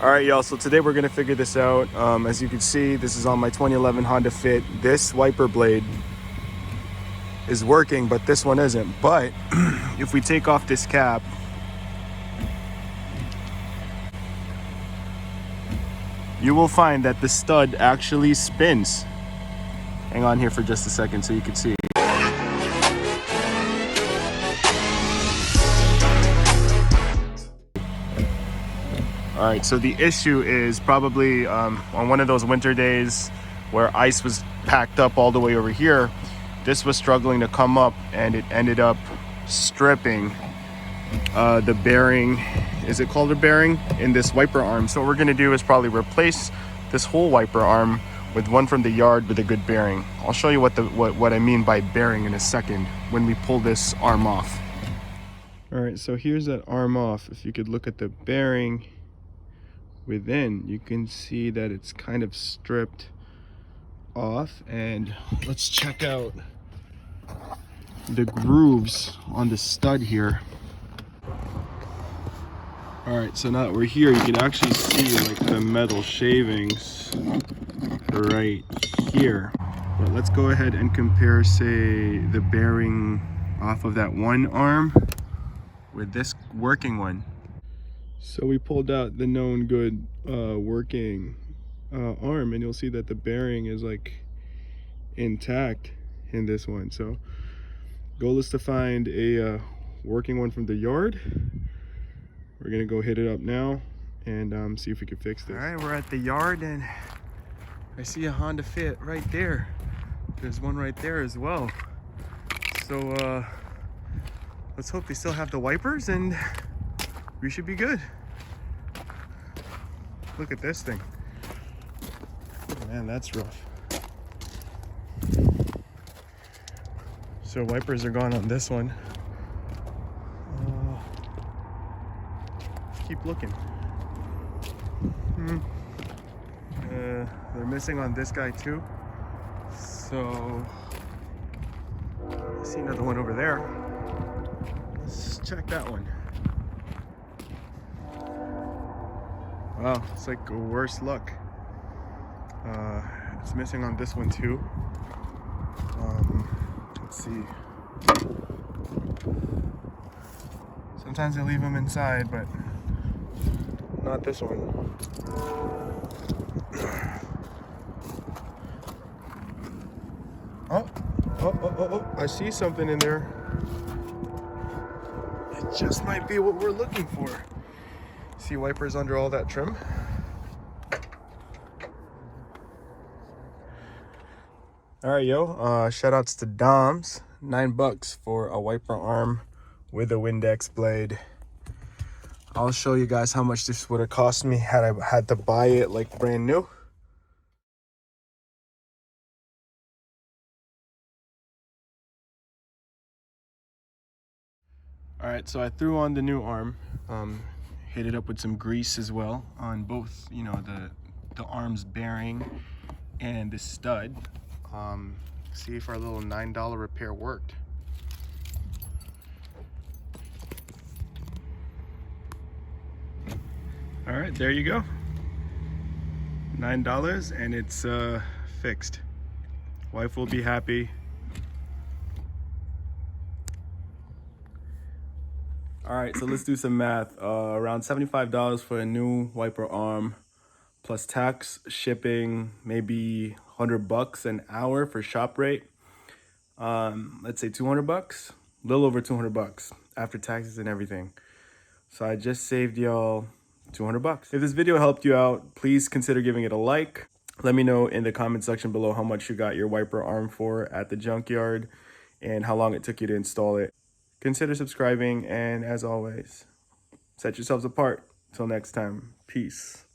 All right, y'all, so today we're gonna figure this out. As you can see, this is on my 2011 Honda Fit. This wiper blade is working, but this one isn't. But if we take off this cap, you will find that the stud actually spins. Hang on here for just a second so you can see. All right, so the issue is probably on one of those winter days where ice was packed up all the way over here, this was struggling to come up and it ended up stripping the bearing, is it called a bearing, in this wiper arm. So what we're gonna do is probably replace this whole wiper arm with one from the yard with a good bearing. I'll show you what I mean by bearing in a second when we pull this arm off. All right, so here's that arm off. If you could look at the bearing within, you can see that it's kind of stripped off, and let's check out the grooves on the stud here. All right, so now that we're here, you can actually see like the metal shavings right here. But let's go ahead and compare, say, the bearing off of that one arm with this working one. So we pulled out the known good working arm, and you'll see that the bearing is like intact in this one. So goal is to find a working one from the yard. We're gonna go hit it up now and see if we can fix this. All right, we're at the yard and I see a Honda Fit right there. There's one right there as well. So let's hope they still have the wipers and we should be good. Look at this thing. Man, that's rough. So wipers are gone on this one. Keep looking. They're missing on this guy too. So I see another one over there. Let's check that one. Wow, it's like worse luck. It's missing on this one too. Let's see. Sometimes they leave them inside, but not this one. Oh, I see something in there. It just might be what we're looking for. See wipers under all that trim? All right, yo, shout outs to Dom's. $9 for a wiper arm with a Windex blade. I'll show you guys how much this would have cost me had I had to buy it like brand new. All right, so I threw on the new arm, hit it up with some grease as well on both, you know, the arm's bearing and the stud. See if our little $9 repair worked. All right, there you go. $9 and it's fixed. Wife will be happy. All right, so let's do some math. Around $75 for a new wiper arm, plus tax, shipping, maybe $100 an hour for shop rate. Let's say $200, a little over $200 after taxes and everything. So I just saved y'all $200. If this video helped you out, please consider giving it a like. Let me know in the comment section below how much you got your wiper arm for at the junkyard and how long it took you to install it. Consider subscribing, and as always, set yourselves apart. Till next time, peace.